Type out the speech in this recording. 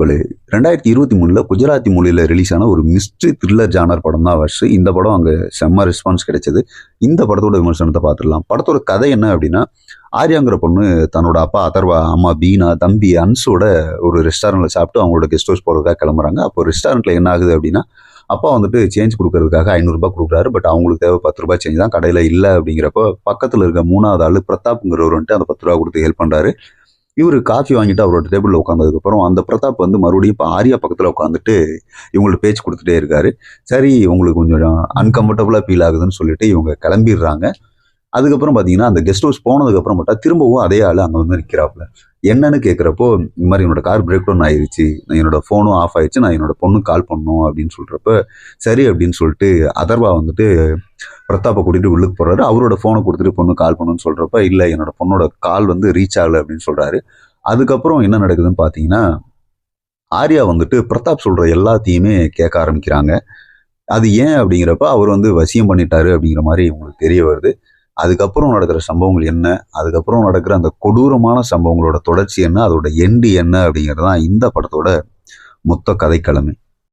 மக்களே 2023 குஜராத்தி மொழியில் ரிலீஸ் ஆன ஒரு மிஸ்ட்ரி த்ரில்லர் ஜானர் படம் தான் வர்ஷ். இந்த படம் அங்கே செம்ம ரெஸ்பான்ஸ் கிடைச்சது. இந்த படத்தோட விமர்சனத்தை பார்த்துடலாம். படத்தோட கதை என்ன அப்படின்னா, ஆர்யாங்கிற பொண்ணு தன்னோட அப்பா அதர்வா, அம்மா பீனா, தம்பி அன்ஸோட ஒரு ரெஸ்டாரண்ட்டில் சாப்பிட்டு அவங்களோட கெஸ்ட் ஹவுஸ் போகிறதுக்காக கிளம்புறாங்க. அப்போ ரெஸ்டாரண்ட்டில் என்ன ஆகுது அப்படின்னா, அப்பா வந்துட்டு சேஞ்ச் கொடுக்கறதுக்காக 500 ரூபாய் கொடுக்குறாரு. பட் அவங்களுக்கு தேவை 10 ரூபாய் சேஞ்ச் தான். கடையில் இல்லை அப்படிங்கிறப்போ பக்கத்தில் இருக்க 3வது ஆள் பிரதாப்ங்கிறவர் வந்துட்டு அந்த 10 ரூபா கொடுத்து ஹெல்ப் பண்ணுறாரு. இவர் காஃபி வாங்கிட்டு அவரோட டேபிளில் உட்காந்ததுக்கப்புறம் அந்த பிரதாப் வந்து மறுபடியும் இப்போ ஆர்யா பக்கத்தில் உட்காந்துட்டு இவங்களுக்கு பேச்சு கொடுத்துட்டே இருக்காரு. சரி, உங்களுக்கு கொஞ்சம் அன்கம்ஃபர்டபுளாக ஃபீல் ஆகுதுன்னு சொல்லிட்டு இவங்க கிளம்பிடுறாங்க. அதுக்கப்புறம் பார்த்தீங்கன்னா, அந்த கெஸ்ட் ஹவுஸ் போனதுக்கப்புறம் மட்டும் திரும்பவும் அதே ஆள் அங்கே வந்து நிற்கிறாப்புல. என்னன்னு கேட்குறப்போ, இந்த மாதிரி என்னோட கார் பிரேக் டவுன் ஆயிடுச்சு, என்னோட ஃபோனும் ஆஃப் ஆயிடுச்சு, நான் என்னோட பொண்ணுக்கு கால் பண்ணணும் அப்படின்னு சொல்கிறப்ப, சரி அப்படின்னு சொல்லிட்டு அதர்வா வந்துட்டு பிரதாப்பை கூட்டிகிட்டு உள்ளுக்கு போகிறாரு. அவரோட ஃபோனை கொடுத்துட்டு பொண்ணு கால் பண்ணணும்னு சொல்கிறப்ப, இல்லை என்னோட பொண்ணோட கால் வந்து ரீச் ஆகலை அப்படின்னு சொல்கிறாரு. அதுக்கப்புறம் என்ன நடக்குதுன்னு பார்த்தீங்கன்னா, ஆர்யா வந்துட்டு பிரதாப் சொல்கிற எல்லாத்தையுமே கேட்க ஆரம்பிக்கிறாங்க. அது ஏன் அப்படிங்கிறப்ப, அவர் வந்து வசியம் பண்ணிட்டாரு அப்படிங்கிற மாதிரி இவங்களுக்கு தெரிய வருது. அதுக்கப்புறம் நடக்கிற சம்பவங்கள் என்ன, அதுக்கப்புறம் நடக்கிற அந்த கொடூரமான சம்பவங்களோட தொடர்ச்சி என்ன, அதோட எண்டு என்ன அப்படிங்கிறது தான் இந்த படத்தோட மொத்த கதைக்களமே.